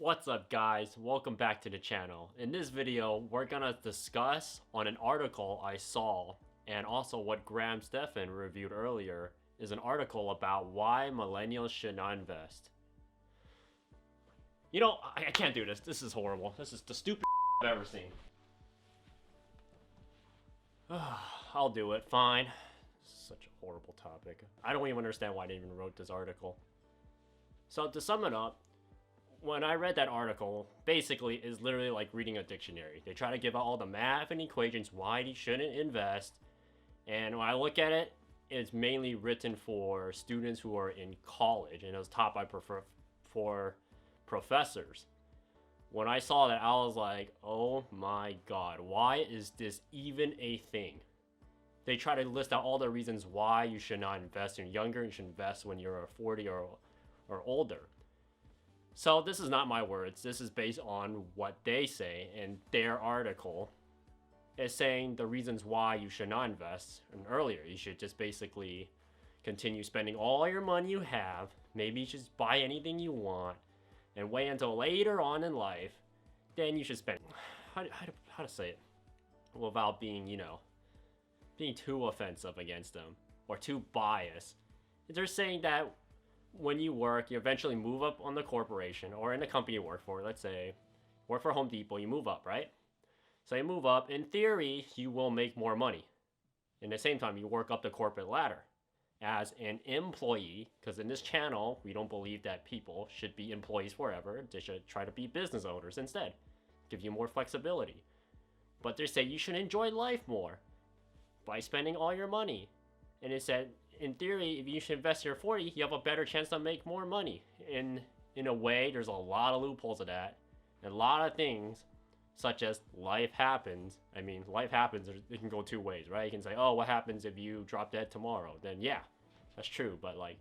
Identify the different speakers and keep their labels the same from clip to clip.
Speaker 1: What's up guys, welcome back to the channel. In this video, we're gonna discuss on an article I saw and also what Graham Stephan reviewed earlier is an article about why millennials should not invest. You know, I can't do this. This is horrible. This is the stupidest I've ever seen. I'll do it, fine. Such a horrible topic. I don't even understand why I even wrote this article. So to sum it up, when I read that article, basically is literally like reading a dictionary. They try to give out all the math and equations why you shouldn't invest. And when I look at it, it's mainly written for students who are in college and it was taught by for professors. When I saw that, I was like, oh my god, why is this even a thing? They try to list out all the reasons why you should not invest when you're younger, you should invest when you're 40 or older. So this is not my words, this is based on what they say, and their article is saying the reasons why you should not invest. And earlier, you should just basically continue spending all your money you have, maybe you should just buy anything you want, and wait until later on in life, then you should spend. How to say it without being, being too offensive against them, or too biased. They're saying that when you work, you eventually move up on the corporation or in the company you work for. Let's say, work for Home Depot, you move up, right? So you move up, in theory, you will make more money. In the same time, you work up the corporate ladder as an employee, because in this channel, we don't believe that people should be employees forever. They should try to be business owners instead. Give you more flexibility. But they say you should enjoy life more by spending all your money. And it said, in theory, if you should invest your 40, you have a better chance to make more money. In a way, there's a lot of loopholes of that. And a lot of things, such as life happens. I mean, life happens, it can go two ways, right? You can say, oh, what happens if you drop dead tomorrow? Then yeah, that's true. But like,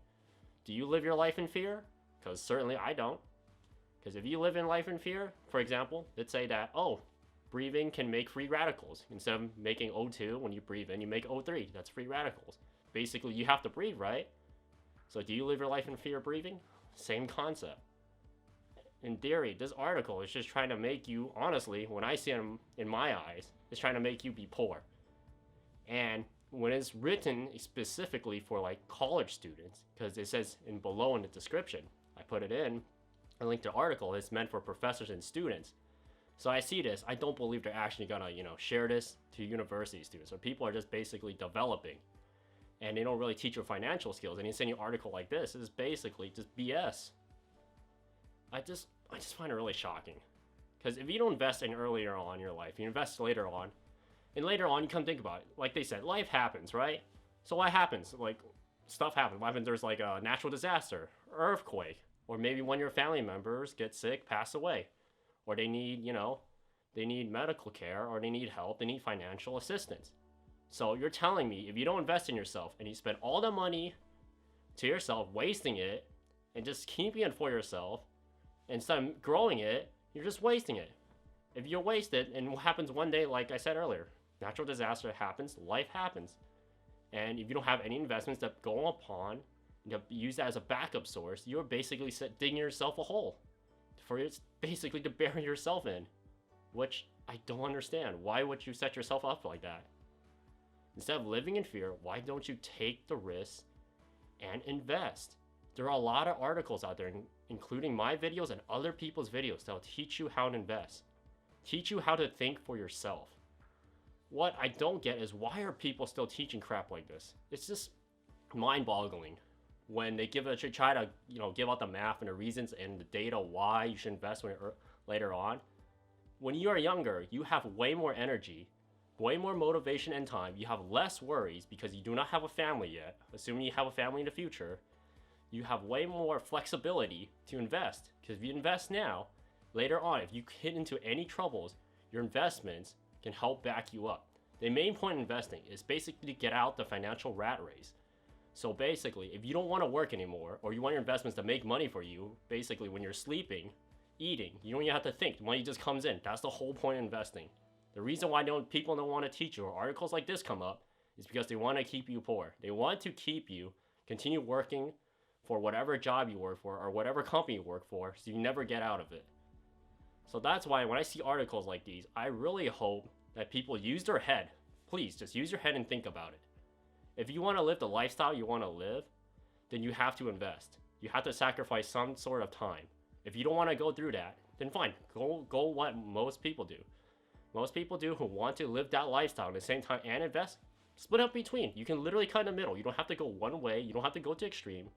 Speaker 1: do you live your life in fear? Because certainly I don't. Because if you live in life in fear, for example, let's say that, oh, breathing can make free radicals. Instead of making O2 when you breathe in, you make O3. That's free radicals. Basically, you have to breathe, right? So do you live your life in fear of breathing? Same concept. In theory, this article is just trying to make you, honestly, when I see them in my eyes, it's trying to make you be poor. And when it's written specifically for like college students, because it says below in the description, I put it in, I linked the article, it's meant for professors and students. So I see this, I don't believe they're actually gonna, share this to university students. So people are just basically developing. And they don't really teach you financial skills. And you send you an article like this is basically just BS. I just find it really shocking. Because if you don't invest in earlier on in your life, you invest later on, and later on you come think about it. Like they said, life happens, right? So what happens? Like, stuff happens. What happens? There's like a natural disaster, earthquake, or maybe one of your family members get sick, pass away, or they need, they need medical care, or they need help, they need financial assistance. So you're telling me if you don't invest in yourself and you spend all the money to yourself, wasting it, and just keeping it for yourself, instead of growing it, you're just wasting it. If you waste it, and what happens one day, like I said earlier, natural disaster happens, life happens. And if you don't have any investments that go upon, use that as a backup source, you're basically digging yourself a hole. It's basically to bury yourself in. Which I don't understand. Why would you set yourself up like that? Instead of living in fear, why don't you take the risk and invest? There are a lot of articles out there, including my videos and other people's videos, that will teach you how to invest. Teach you how to think for yourself. What I don't get is why are people still teaching crap like this? It's just mind-boggling when they try to give out the math and the reasons and the data why you should invest later on. When you are younger, you have way more energy, way more motivation and time. You have less worries because you do not have a family yet. Assuming you have a family in the future, you have way more flexibility to invest. Because if you invest now, later on, if you get into any troubles, your investments can help back you up. The main point in investing is basically to get out the financial rat race. So basically, if you don't want to work anymore, or you want your investments to make money for you, basically when you're sleeping, eating, you don't even have to think. The money just comes in. That's the whole point of investing. The reason why people don't want to teach you, or articles like this come up, is because they want to keep you poor. They want to keep you continue working for whatever job you work for or whatever company you work for, so you never get out of it. So that's why when I see articles like these, I really hope that people use their head. Please, just use your head and think about it. If you want to live the lifestyle you want to live, then you have to invest. You have to sacrifice some sort of time. If you don't want to go through that, then fine. Go what most people do. Most people do who want to live that lifestyle at the same time and invest, split up between. You can literally cut in the middle. You don't have to go one way. You don't have to go to extreme.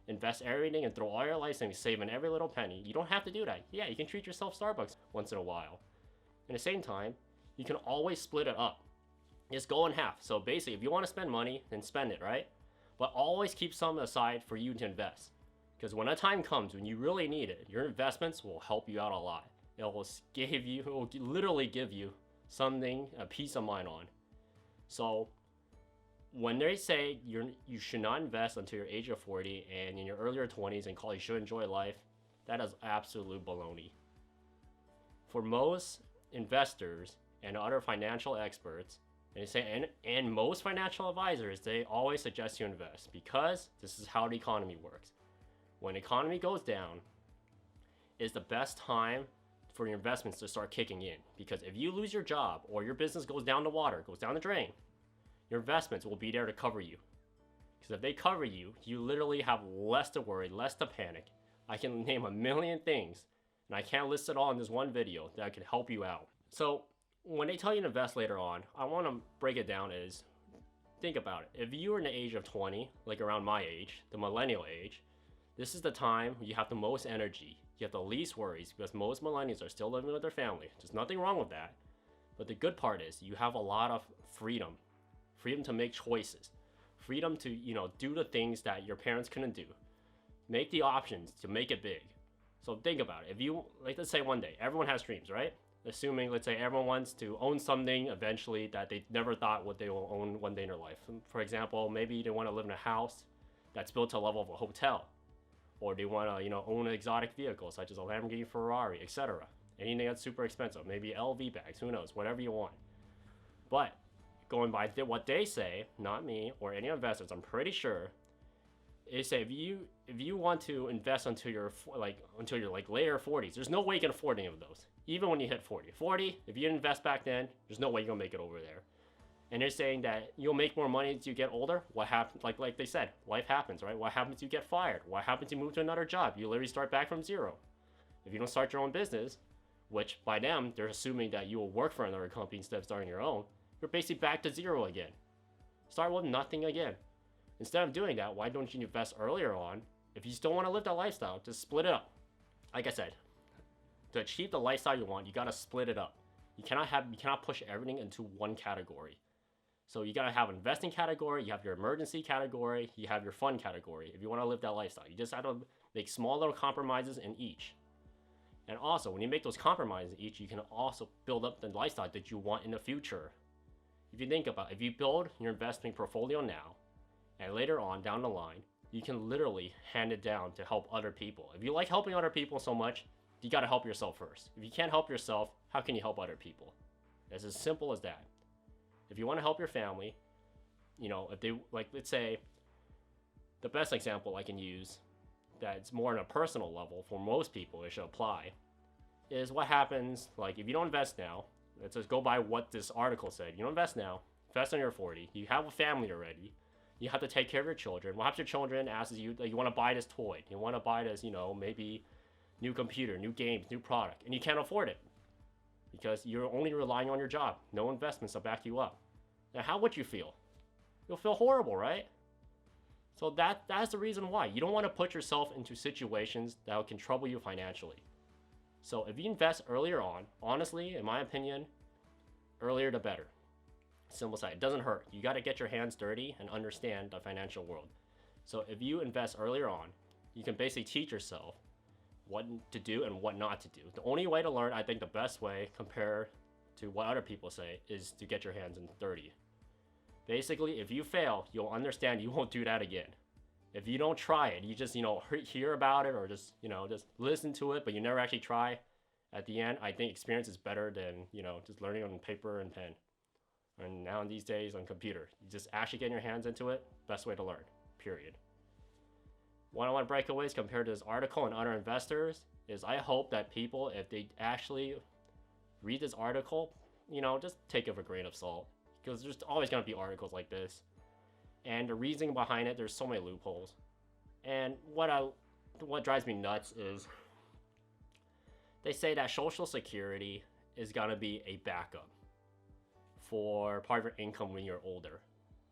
Speaker 1: Invest everything and throw all your life savings, saving every little penny. You don't have to do that. Yeah, you can treat yourself Starbucks once in a while. At the same time, you can always split it up. Just go in half. So basically, if you want to spend money, then spend it, right? But always keep some aside for you to invest. Because when a time comes when you really need it, your investments will help you out a lot. It will literally give you something, a peace of mind on. So when they say you should not invest until your age of 40 and in your earlier 20s and call you should enjoy life, that is absolute baloney. For most investors and other financial experts, and most financial advisors, they always suggest you invest because this is how the economy works. When the economy goes down, is the best time for your investments to start kicking in. Because if you lose your job or your business goes down the water, goes down the drain, your investments will be there to cover you. Because if they cover you, you literally have less to worry, less to panic. I can name a million things, and I can't list it all in this one video that can help you out. So when they tell you to invest later on, I want to break it down as, think about it. If you are in the age of 20, like around my age, the millennial age, this is the time you have the most energy. You have the least worries because most millennials are still living with their family. There's nothing wrong with that. But the good part is you have a lot of freedom. Freedom to make choices. Freedom to, do the things that your parents couldn't do. Make the options to make it big. So think about it. If you, let's say one day, everyone has dreams, right? Assuming, let's say everyone wants to own something eventually that they never thought what they will own one day in their life. For example, maybe they want to live in a house that's built to the level of a hotel. Or they want to, own an exotic vehicle such as a Lamborghini, Ferrari, etc. Anything that's super expensive, maybe LV bags, who knows, whatever you want. But going by what they say, not me or any investors, I'm pretty sure, is say if you want to invest until you're later 40s, there's no way you can afford any of those. Even when you hit 40, if you didn't invest back then, there's no way you're gonna make it over there. And they're saying that you'll make more money as you get older. What happens? Like they said, life happens, right? What happens if you get fired? What happens if you move to another job? You literally start back from zero. If you don't start your own business, which by them, they're assuming that you will work for another company instead of starting your own, you're basically back to zero again. Start with nothing again. Instead of doing that, why don't you invest earlier on? If you still want to live that lifestyle, just split it up. Like I said, to achieve the lifestyle you want, you gotta split it up. You cannot push everything into one category. So you gotta have an investing category, you have your emergency category, you have your fun category. If you want to live that lifestyle, you just have to make small little compromises in each. And also, when you make those compromises in each, you can also build up the lifestyle that you want in the future. If you think about it, if you build your investment portfolio now, and later on down the line, you can literally hand it down to help other people. If you like helping other people so much, you gotta help yourself first. If you can't help yourself, how can you help other people? It's as simple as that. If you want to help your family, if they, let's say, the best example I can use that's more on a personal level for most people, it should apply, is what happens, if you don't invest now, let's just go by what this article said. You don't invest now, invest when you're 40, you have a family already, you have to take care of your children. What happens if your children asks you, you want to buy this toy, you want to buy this, maybe new computer, new games, new product, and you can't afford it because you're only relying on your job, no investments to back you up. Now, how would you feel? You'll feel horrible, right? So that's the reason why. You don't want to put yourself into situations that can trouble you financially. So if you invest earlier on, honestly, in my opinion, earlier the better. Simple side. It doesn't hurt. You got to get your hands dirty and understand the financial world. So if you invest earlier on, you can basically teach yourself what to do and what not to do. The only way to learn, I think the best way compared to what other people say, is to get your hands in dirty. Basically, if you fail, you'll understand you won't do that again. If you don't try it, you just, hear about it or just listen to it, but you never actually try. At the end, I think experience is better than, just learning on paper and pen. And now these days on computer, you just actually getting your hands into it, best way to learn, period. What I want to break away is compared to this article and other investors is I hope that people, if they actually read this article, just take it with a grain of salt. Because there's always going to be articles like this. And the reasoning behind it, there's so many loopholes. And what drives me nuts is they say that Social Security is going to be a backup for part of your income when you're older.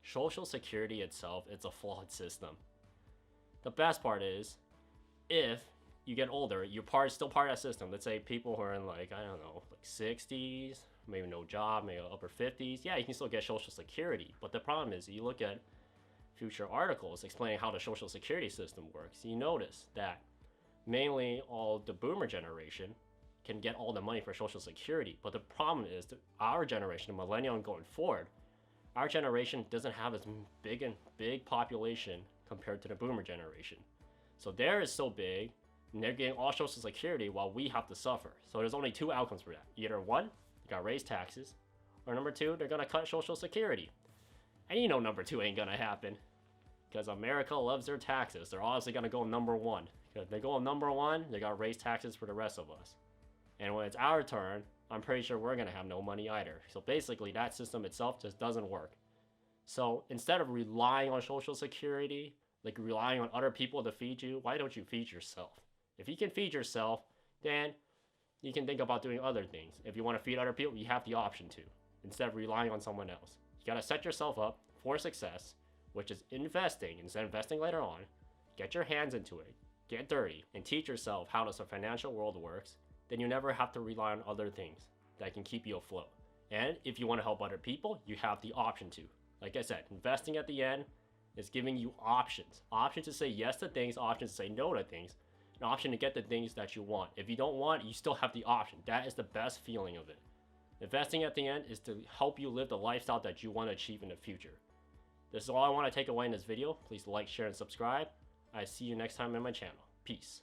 Speaker 1: Social Security itself, it's a flawed system. The best part is, if you get older, you're still part of that system. Let's say people who are in like 60s, maybe no job, maybe upper 50s. Yeah, you can still get Social Security. But the problem is, you look at future articles explaining how the Social Security system works, you notice that mainly all the boomer generation can get all the money for Social Security. But the problem is that our generation, the millennial and going forward, our generation doesn't have as big population compared to the boomer generation. So theirs is so big, and they're getting all Social Security while we have to suffer. So there's only two outcomes for that. Either one, they gotta raise taxes, or number two, they're gonna cut Social Security. And number two ain't gonna happen. Because America loves their taxes. They're obviously gonna go number one. Because if they go number one, they gotta raise taxes for the rest of us. And when it's our turn, I'm pretty sure we're gonna have no money either. So basically, that system itself just doesn't work. So instead of relying on Social Security, like relying on other people to feed you, why don't you feed yourself? If you can feed yourself, then you can think about doing other things. If you want to feed other people, you have the option to, instead of relying on someone else. You gotta set yourself up for success, which is investing. Instead of investing later on, get your hands into it, get dirty, and teach yourself how the financial world works. Then you never have to rely on other things that can keep you afloat. And if you want to help other people, you have the option to. Like I said, investing at the end is giving you options. Options to say yes to things, options to say no to things, an option to get the things that you want. If you don't want, you still have the option. That is the best feeling of it. Investing at the end is to help you live the lifestyle that you want to achieve in the future. This is all I want to take away in this video. Please like, share, and subscribe. I see you next time in my channel. Peace.